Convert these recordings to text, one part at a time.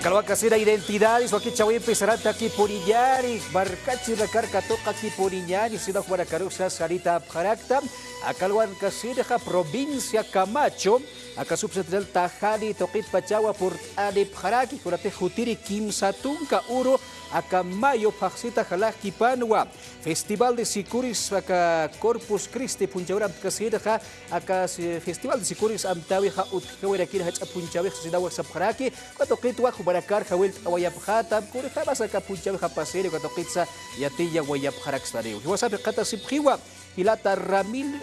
Akalwa kasira identidades waki chawi pesarata aquí puriñari barkachi rakarka toka aquí puriñari sida para karusa sarita bharakta akalwan kasira provincia Camacho akasubsatral Tajani toqit pachawa por ade bharaki kurate jutiri kimsatunka uro akamayo paksita halaki panwa Festival de Sicuris aka Corpus Christi punjawra kasira aka Festival de Sicuris amtawi ha utkawira kira hacha punjawi sidawa sabharaki katoqit wa barakar hawil wayabkhata kuri khabasa ka punjawi khapasiri katokitsa yatiya wayabkharak stariu hiwasabi qata sibkhiwa Hilata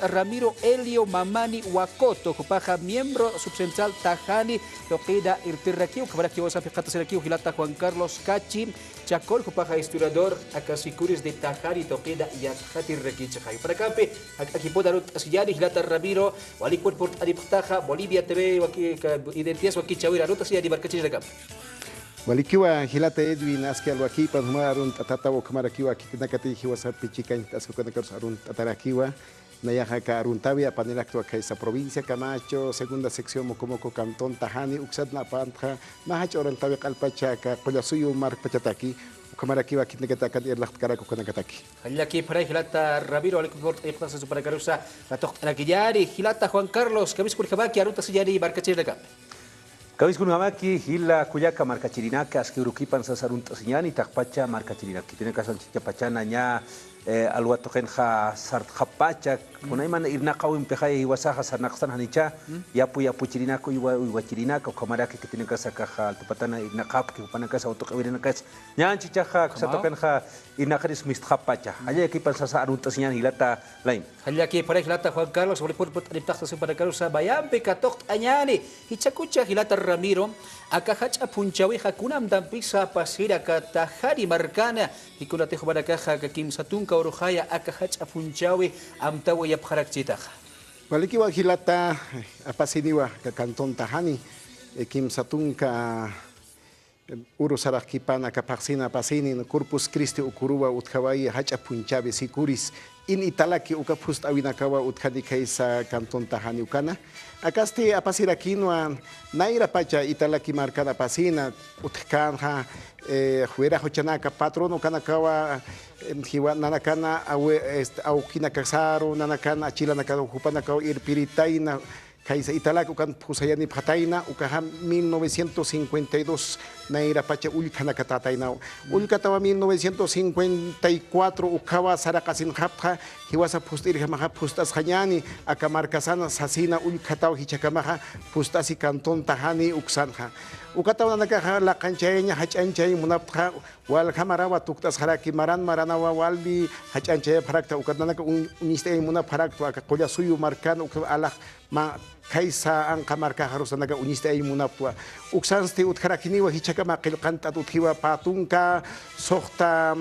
Ramiro Elio Mamani Wakoto, kupaja miembro subcentral Tajani, Toquida Irtirraquiu, Kabaraquiu Sapicatasiraquiu, Hilata Juan Carlos Cachi, Chacol, kupaja historiador, Acasicuris de Tajani, Toquida y Akati Requichajay. Para Campe, aquí Podarut Asiyari, Hilata Ramiro, Walikur Port Adiptaja, Bolivia TV, Identias Wakichawira, Ruta Siyari, Barcachis de Camp. Walikiwa hilata Edwin aski alwaki panhumarun tatatawo kamarakiwa kitinakati hiwasa pichikan asko kanakarus arun tatarakiwa nayaja ka aruntawi apanelaktua kaisa provincia Camacho segunda sección mokomoko cantón Tajani uxadna pantja mahach orantawi qalpacha ka qollasuyu mar pachataki kamarakiwa kitinakatakan irlakt karako kanakataki Hallaki para hilata Ramiro alikuport iqtasa para karusa latok nakiyari hilata Juan Carlos kabiskur kabaki aruta siyari barkachiraka Kawis kunhamaki hila kuyaka marka chirinaka aski urukipan sasarunta sinyani takpacha marka chirinaki tiene kasan chicha pachana nya alwatoken ha sart khapacha kunaiman irna qawim pehai wasaha sanaqsan hanicha yapu chirinako iwa chirinaka kamaraki tiene kasaka ha tupatana irna qap ki panaka sa utoqwirina kas nya chicha ha satoken ha irna kharis misthapacha aya ekipan sasarunta sinyani hilata lain Hallaki para hilata Juan Carlos sobre por adiptaja para karusa bayampe katok anyani hichakucha hilata Ramiro, akahacha punchawi hakunam dampisa pasira katahari markana ikunatejo barakaja kakim satunka oruhaya akahacha punchawi amtawa yapharakchitaja. Walikiwa hilata apasiniwa ka cantón Tajani kim satunka uru sarakipana kapaksina pasini Corpus Christi ukuruwa utkawai hacha punchawi sikuris in italaki ukapust awinakawa utkadi kaisa cantón Tajani ukana akasti apasira kinwa naira pacha italaki markana pasina utkanja fuera hochanaka patrono kanakawa hiwa nanakana au kinakasaro nanakana achila nakana hupanakawa irpiritaina kaisa italaki ukan pusayani pataina ukaha 1952 naira pacha ulkana katataina ulkatawa 1954 ukawa sarakasin hapha hiwasa pustir hamaha pustas hanyani akamarkasana sasina ulkatawa hichakamaha pustasi cantón Tajani uksanja ukatawa nakaha la kanchaynya hachanchay munapha wal kamarawa tuktas haraki maranawa walbi hachanchay parakta ukatanaka uniste munapharakta akakolla suyu markan ukala ma kaisa ang kamarka harusanaga uniste ay munapwa uksanste utkarakiniwa hichakama qilqanta uthiwa patunka sohta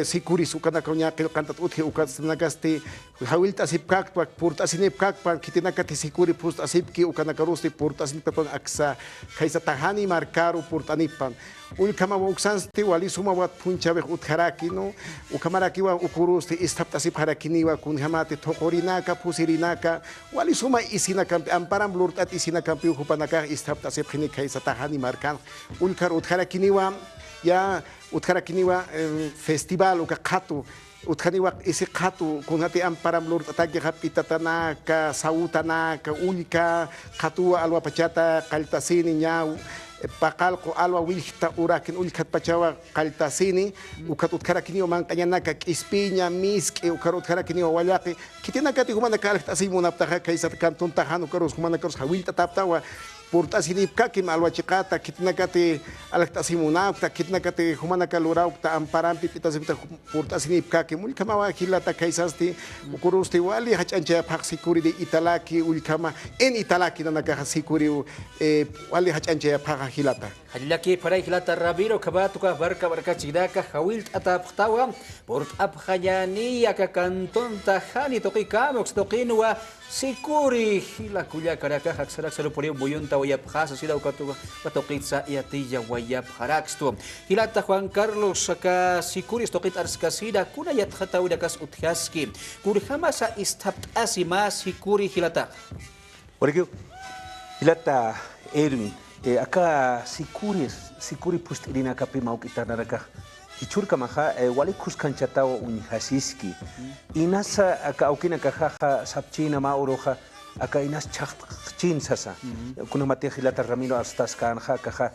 sikuris ukanakawnya qilqanta uthi ukanagasti hawilta sipkakpa purtasinipkakpa kitinakati sikuri pustasipki ukanakarusti purtasinipkan aksa kaisa Tajani markaru purtanipan ulkama uksanste walisuma wat punchabe utharakino ukamarakiwa ukurusti istaptasip harakiniwa kunhamati thokorinaka pusirinaka walisuma isinaka amparam blurtat isinaka piukupanaka istaptasip khini kaisa Tajani markan ulkar utharakiniwa ya utharakiniwa festival ukaqatu utkaniwa isi qatu kunhati amparam lur tatagi kapitatanaka sautanaka ulka qatua alwa pachata qaltasini nyau pakalko alwa wilhta urakin ulkat pachawa qaltasini ukat utkarakiniwa manqañanaka k'ispiña miski ukar utkarakiniwa wallaqi kitinakati humanaka alqtasi munaptaja kaisa cantón Tajani ukarus humanakaros hawilta taptawa purtasinipkakim alwachiqata kitnakati alaqtasimunawta kitnakati humanaka lurawta amparampi pitasipta purtasinipkakim ulkamawa hilata kaisasti ukurusti wali hach'anchaya phaq sikuri de italaki ulkama en italaki nanaka sikuri wali hach'anchaya phaq hilata Hallaki para hilata Ramiro kabatuka barka chidaka hawil ataptawa por abhayani aka cantón Tajani toqikamo toqinwa sikuri hila kuya karaka haksarak salo por buyunta wayap khasa sida ukatu patoqitsa yatilla wayap haraksto hilata Juan Carlos aka sikuri toqit arskasida kuna yatkhatawi dakas uthaski kurhamasa istaptasi mas sikuri hilata Porque hilata Edwin acá sicuri pustirina kapi maukita naraka hichurka maha wali kuskanchatao unhasiski inasa acá aukina kajaja sapchina mauroja acá inas chachchin sasa kuna mate gilata Ramiro Astas kanja caja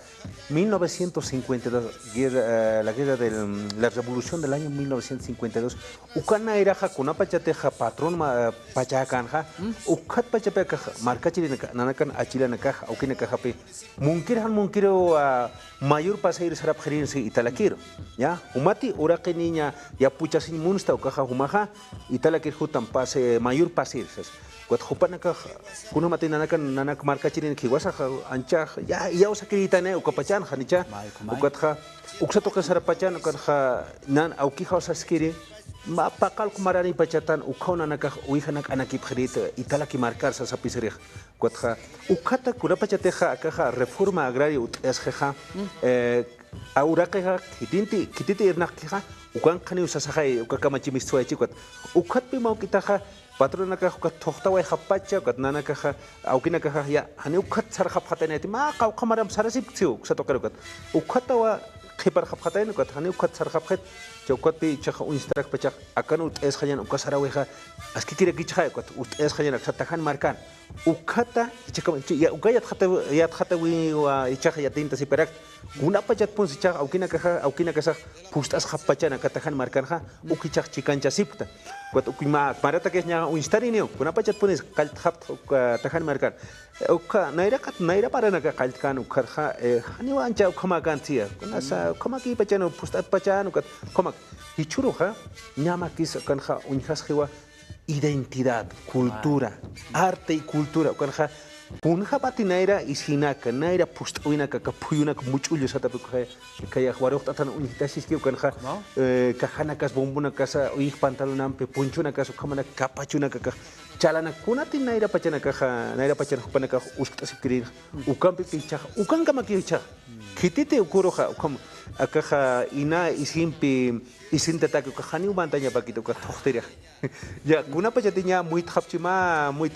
1952 la guerra de la revolución del año 1952 ukana era ja kuna pachateja patrón pachakanja ukat pachapeja marcachirina nanakan achilana caja aukina caja pe munkiro mayor pasair sarap gerin si italakiro ya umati uraqi niña ya puchasin munsta caja humaja italakir hutan pase mayor pasir Kuat hupan nak kuno mati nanak marka cirin kiwasa anca ya usakirita ne ukapacan khanicha ukat kha uksato ka sarapacan ukat kha nan auki khausa skiri ma pakal kumarani pacatan ukhona nak uihanak anakip khrit italaki markar sa sapisrih kuat kha ukata kura pacate kha reforma agraria ut SGH auraqeha kititi irnaq kha ukan khani usasahay ukakamachi mistwachi kuat ukat pi mau kita kha patrona ka ka thokta wai khapacha kat nana ka aukina ka ya hani ukhat sar khap khatane ti ma ka khamaram sarasip thiu sa to kat ukhata wa khipar khap khatane kat hani ukhat sar khap khat chaukat pi chakha unstrak pacha akan ut es khayan ukasara weha aski kire gichha kat ut es khayan ak takhan markan ukhata chakam ya ukayat khata wi wa ichakha yatin ta siperak una pachat pun si chakha aukina ka sa pustas khapacha na katakhan markan kha ukichak chikancha sipta Kuat ukima marata kesnya unstari neo kuna pachat punis kalt khap takhan markan ukka naira para naga kalt kan ukharha hani wancha ukama kan tia kuna sa ukama ki pachano pustat pachano kat komak hichuru kha nyama kis kan kha unhas khiwa identidad cultura arte y cultura kan kha punha pati naira isinaka naira pustawinaka kapuyunaka muchullo satapi kaya waroqta tan unhitasis ki kan kha kahanakas bombunakas uih pantalonampe punchunakas ukamana kapachunaka chalana kunati naira pachanaka naira pachana panaka usktasipkirin ukampi picha ukanka makicha khitite ukuroja ukam akaja ina isintataki ukahani ubantanya pakito ukatokteria ya kuna pachatinya muit khapchima muit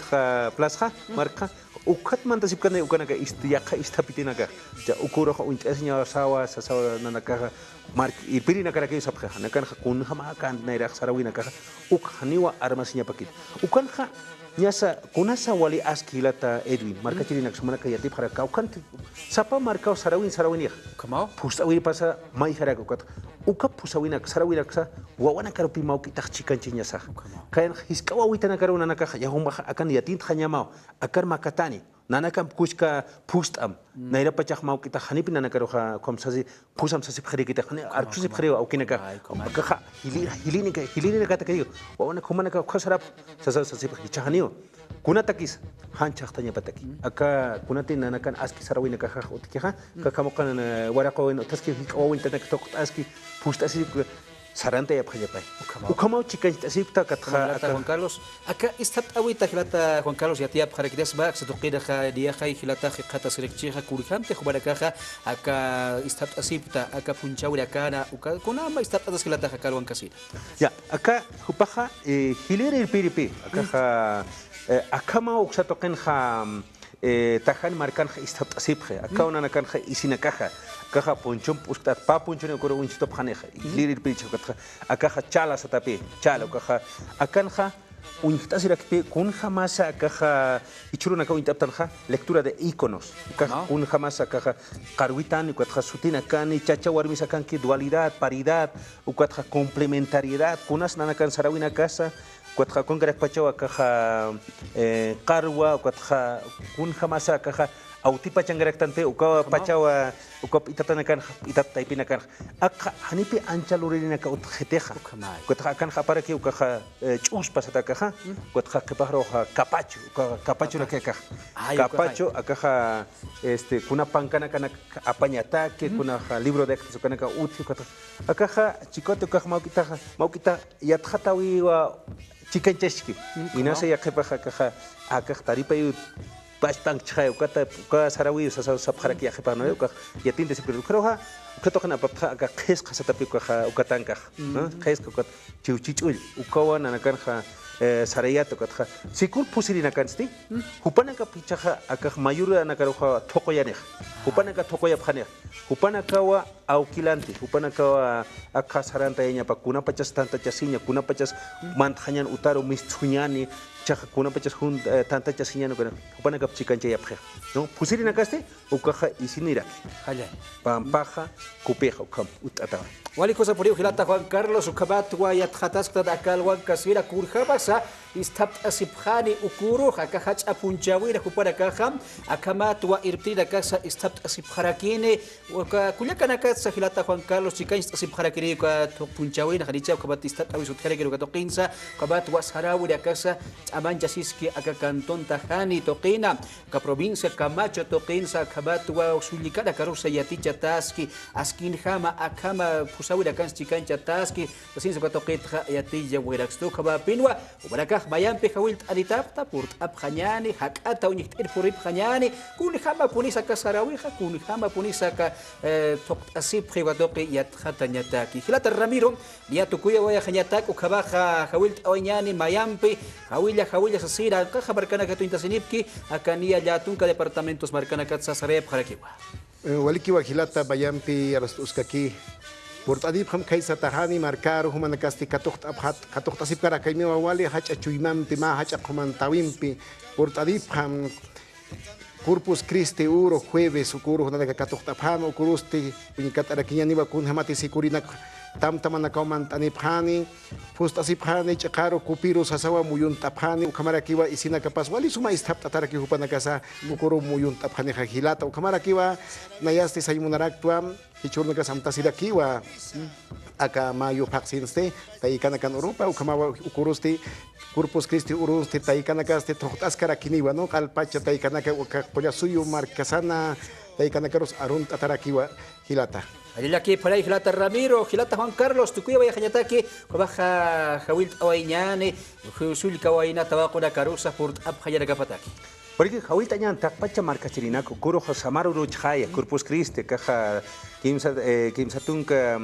plasha marka ukat mantasipkane ukanaka istiyaka istapitinaka ja ukuroja unchasnya sawa nanaka mark ipirina karake sapja nakan kun hama kan naira sarawina ka ukhaniwa armasnya pakit ukanha nyasa kunasa wali askilata Edwin marka chirinak sumana kaya tip haraka ukan sapa marka sarawin ya kamau pusawi pasa mai haraka ukat ukap pusawinak sarawina sa wawana karupi mau kita chikan chinya sa kayan hiskawa witana karuna naka ya humba akan yatin khanyamau akar makatani nanakam kushka pustam naira pachak mau kita hanipin nanakaroha komsasi pusam sasi khari kita khani archusi khari au kinaka ka hilini ka takay wawana khumana ka khasarap sasi chahaniyo kuna takis han chahtanya pataki aka kunati nanakan aski sarawina ka utkiha ka kamokan waraqo taski kawin tanak tok aski pustasi sarante ya pay ukamau chikan tasipta katha Juan Carlos acá está ahorita hilata Juan Carlos ya tiap khara kidas ba satqida kha dia khay hilata khata selekchiha kurikante khubara kaha acá está asipta acá punchauri acá kuna ma está atas hilata kalwan kasida ya acá hupaha hilere piripi acá acá ma uksatoqen kha tahan markan kha está asiphe acá una kan kha isina kaha kaha ponchon pustat pa ponchon ko un stop khaneja lirir picha katha akaha chala satapi chala kaha akanha un tasiraki kun jamasa kaha ichuruna ka intaptan kha lectura de iconos kaha un jamasa kaha qarwitan katha sutina kani chacha warmisa kanki dualidad paridad ukatha complementariedad kunas nanakan sarawina casa katha kun garak pachawa kaha qarwa katha kun jamasa kaha autipa changarak tante uka pachawa uka itatanakan itataypinakan akha hanipi anchalurina ka utjeteja kutja kan khapara ki uka chus pasataka ha kutja kepahro kapacho la keka kapacho akaja kuna pankana kana apañata que kuna libro de texto kana ka uti kutja akaja chikote uka maukita yatjatawi wa chikancheski inase ya kepaja akaja akaj taripa Pastang chai ukata sarawi sapkhara ki akhipa no uka yatin desi pero kroha ukato kana papha ka khes khasa tapi uka ukatangka khes ukat chiuchichul ukawa nanakan kha sarayato katja sikur pusirina kansti hupanaka pichaja akaj mayura nakaroja tokoyanej hupanaka tokoyapjanej hupanakawa auquilante hupanakawa akasaranta yañapa kunapachas tanta chasiña kunapachas mantañan utaro misthuñani chaja kunapachas tanta chasiña hupanaka chikancha yapje no pusirina kaste ukaja isinira pampaja kupeja ukam utata wali cosa por hilata Juan Carlos ukabat wa yatkhataskta akal wan kasira kurjabasa istab asibkhani ukuru hakahach apunchawira kupara kaham akamat wa irtida kasa istab asibkharakine wa kulyakana kasa hilata Juan Carlos chikan asibkharakine ka punchawira khadicha ukabat istab awisut khareke ka toqinsa ukabat wa sarawira kasa aman jasiski akakanton tahani toqina ka provincia Camacho toqinsa ukabat wa sulikada karusa yaticha taski askin hama akama pusawira kan chikancha taski sin sa toqitha yatija wirakstu kaba pinwa ubaraka mayampi hawilt aditapta purt abkhanyani hakata unik purip khanyani kun khama punisa kasarawiha kun khama punisa ka toq asib khiwadoqi yat khatanyataki hilata Ramiro ya tukuya waya khanyatako kabaha hawilt awanyani mayampi hawilla sasira ka khabarkana ka tuintasinipki akania yatunka departamentos markana ka sasarep kharakiwa walikiwa hilata bayampi arastuskaki Portadip ham kaisa tahani marcar humanakasti katocht asip kara kaimi wali hacha chuimampi ma hacha komantawimpi Portadip ham Corpus Christi uro jueves ukuru hunaka katocht aphan ukurusti unikat arakinyani bakun hamati sikurinak tamtamana kaumantanip hani pust asip hani chakaro kupiru sasawa muyun taphani ukamarakiwa isina kapas wali suma istap tataraki hupanakasa ukuru muyun taphani hajilata ukamarakiwa nayasti sayumunaraktuam Hichurnakas amtasirakiwa aka mayo paksinste taikanakan Europa ukamawa ukurusti Corpus Christi urusti taikanakaste tohtaskarakiniwa no kalpacha taikanaka ukapoya suyo markasana taikanakaros arun tatarakiwa hilata Alilaki para hilata Ramiro hilata Juan Carlos tukuya vaya hanyataki kabaja hawil awainyane husul kawaina tabaquna karusa purt abhayara kapataki Porque ahorita ya takpacha marca chirinaco, coro Samaro Ruchaya, Corpus Christi, caja Kim Satunka,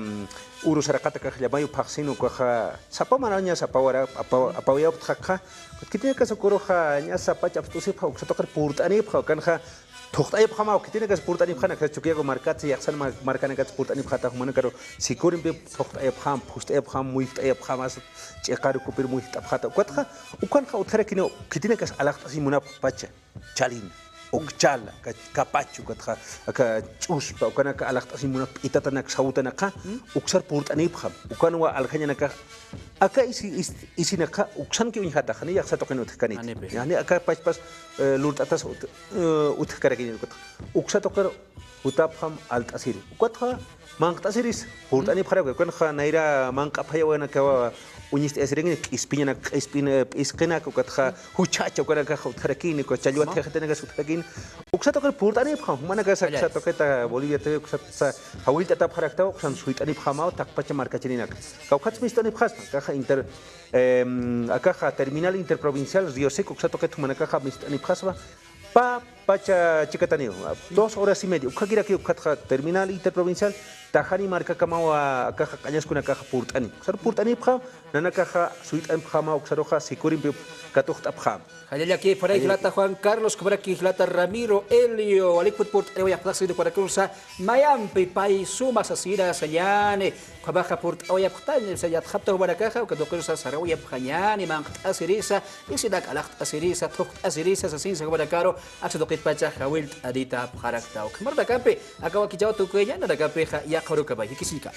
Urusarakata, caja Yamayo Paxino, caja Sapamaraña, Sapawara, Apawaya, Taka, que tiene que ser coroja, ya Sapacha, Tusipa, Satoka Purtanipha, Canja, Tochtay Pama, que tiene que ser Purtanipana, que Chukiago Marcati, Yaxan Marcanacat Purtanipata, Manacaro, Sikurim, Tochtay Pam, Pustay Pam, Muiftay Pamas, Chekar, Kupir Muiftapata, Quatra, Ukanka, Uterekino, que tiene que ser Alakta Simuna Pacha. Chalin, Okchala, Capacho, Chuspa, Ukanaka Alakta Simuna Itatanak Sautanaka, Uxar Purtanipha, Ukanwa Alhanyanaka, Aka isinaka, Uxanki Hatahani, Satokanut Cani, Yani Aka Paspas, Lurtatas Utkarakin, Uxatokar, Utapam Alt Asiri, Quatra, Mankasiris, Purtanipha, Kanha, Naira, Mankapayana. Uniste esringen ispina iskena ko katha huchacha ko ka kharakin ko chalwa thekhtene ka suthakin uksato ka purtani pham mana ka saksa to keta Bolivia te uksa hawilta ta pharakta uksan suitani phama takpacha marca chirinak ka khats mistani phas ka inter aka terminal interprovincial Río Seco uksato ka thumana ka mistani phasba pa pacha chikatani 2 horas y media ukhagira ki ukhatha terminal interprovincial Tahani marca kamawa caja cañas con una caja purtani. Sar purtani pham nana caja suit am phama uxaroja sikurim katucht abham. Halila ki para hilata Juan Carlos kubra ki hilata Ramiro Elio alikut port ya plaza de para cursa Mayampi pai suma sasira sayane kabaja port oya ptan sayat khabta bara caja ka dokursa sarawiya phanyani man asirisa isidak alaht asirisa tukt asirisa sasin sa bara caro aksa dokit pacha hawil adita pharakta kamar da kampe akawa ki jaw tu kuya na da kampe ya qaru ka ba kisin ka